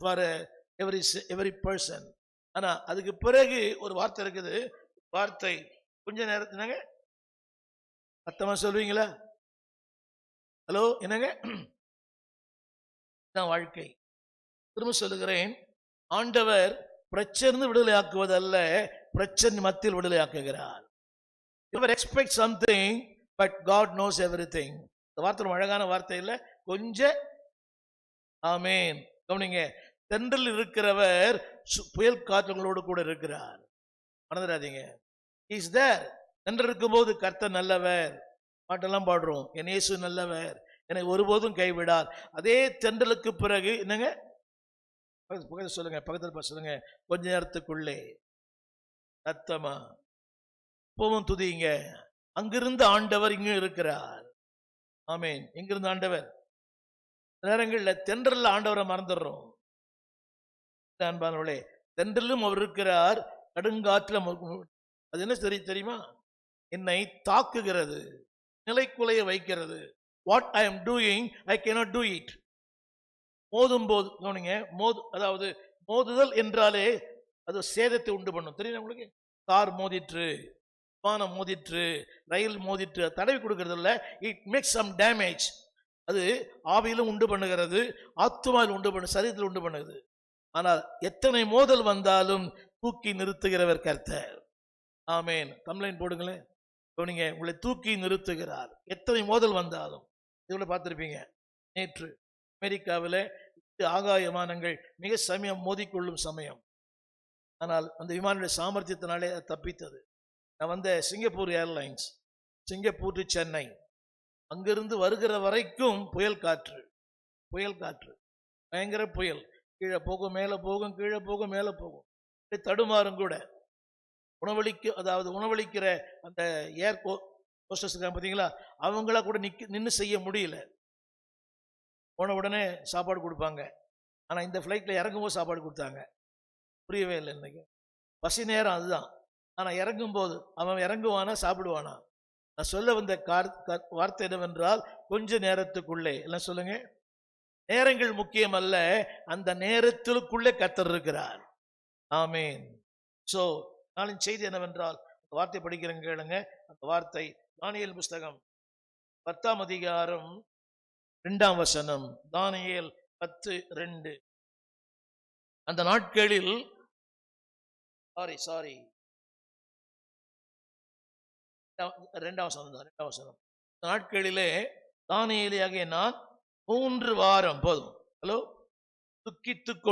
For every person. ஆனா அதுக்கு பிறகு ஒரு வார்த்தை இருக்குது. வார்த்தை கொஞ்ச நேரத்துனாங்க சத்தமா சொல்வீங்களா? ஹலோ, என்னங்க? வாழ்க்கை. திரும்ப சொல்லுகிறேன், ஆண்டவர் பிரச்சனை விடுதலை ஆக்குவதல்ல, பிரச்சனை மத்தியில் விடுதலை ஆக்குகிறார். You expect something but God knows everything. இந்த வார்த்தை அழகான வார்த்தை இல்ல? கொஞ்சம் ஆமென். கவனிங்க, தென்றல் இருக்கிறவர் புயல் காற்றுகளோடு கூட இருக்கிறார். மறந்துடாதீங்க. He is there. தென்றல் இருக்கும்போது கர்த்தர் நல்லவர். பாட்டெல்லாம் பாடுறோம், என் இயேசு நல்லவர், என்னை ஒருபோதும் கைவிடார். அதே தென்றலுக்கு பிறகு என்னங்க சொல்லுங்க, பக்கத்தில் சொல்லுங்க, கொஞ்ச நேரத்துக்குள்ளே சத்தமா இப்பவும் துதிங்க. அங்கிருந்து ஆண்டவர் இங்க இருக்கிறார். ஆமென். எங்கிருந்து ஆண்டவர்? நேரங்களில் தென்றல் ஆண்டவரை மறந்துடுறோம். அன்பானவர்களே, தென்றலும் அவர் இருக்கிறார், கடுங்காற்றில் அது என்ன தெரியுமா? என்னை தாக்குகிறது, நிலைக்குலைய வைக்கிறது. What I am doing I cannot do it. மோதும் போது கவனிங்க, அதாவது மோதுதல் என்றாலே அது சேதத்தை உண்டு பண்ணும். தெரியும் உங்களுக்கு? கார் மோதிற்று, விமானம் மோதிற்று, ரயில் மோதிற்று, தடவி கொடுக்கிறது இல்ல, இட் மேக்ஸ் சம் டேமேஜ். அது ஆவியிலும் உண்டு பண்ணுகிறது, ஆத்துமாவில் உண்டு பண்ணு, சரீரத்தில் உண்டு பண்ணுகிறது. ஆனால் எத்தனை மோதல் வந்தாலும் தூக்கி நிறுத்துகிறவர் கர்த்தர். ஆமென். தமிழின் போடுங்களேன். கவனிங்க, உங்களை தூக்கி நிறுத்துகிறார். எத்தனை மோதல் வந்தாலும். இதுல பார்த்திருப்பீங்க, நேற்று அமெரிக்காவில் ஆகாய விமானங்கள் மிக சமயம் மோதிக்கொள்ளும் சமயம். ஆனால் அந்த விமானுடைய சாமர்த்தியத்தினாலே தப்பித்தது. நான் வந்த Singapore airlines, Singapore to Chennai, அங்கிருந்து வருகிற வரைக்கும் புயல் காற்று, பயங்கர புயல். கீழே போகும், மேலே போகும், கீழே போகும், மேலே போகும், தடுமாறும் கூட. உணவளிக்கிற அந்த ஏர் ஹோஸ்டஸ் இருக்காங்க பார்த்தீங்களா, அவங்கள கூட நின்று செய்ய முடியல. போன உடனே சாப்பாடு கொடுப்பாங்க. ஆனால் இந்த ஃப்ளைட்டில் இறங்கும்போது சாப்பாடு கொடுத்தாங்க. புரியவே இல்லை. இன்னைக்கு பசி நேரம் அதுதான். ஆனால் இறங்கும்போது அவன் இறங்குவானா சாப்பிடுவானா? நான் சொல்ல வந்த வார்த்தை என்னவென்றால், கொஞ்ச நேரத்துக்குள்ளே. எல்லாம் சொல்லுங்க, நேரங்கள் முக்கியம் அல்ல, அந்த நேரத்திற்குள்ளே கர்த்தர் இருக்கிறார். ஆமென். சோ நாளின் செய்தி என்னவென்றால், வார்த்தை படிக்கிறேங்க, கேளுங்க. அந்த வார்த்தை தானியேல் புஸ்தகம் 10ஆம் அதிகாரம் 2ஆம் வசனம். தானியேல் 10:2. அந்த நாட்களில் சாரி 2ஆம் வசனம். நாட்களிலே தானியேலியாகிய நான் 3 வாரம் போதும். ஹலோ, துக்கித்துக்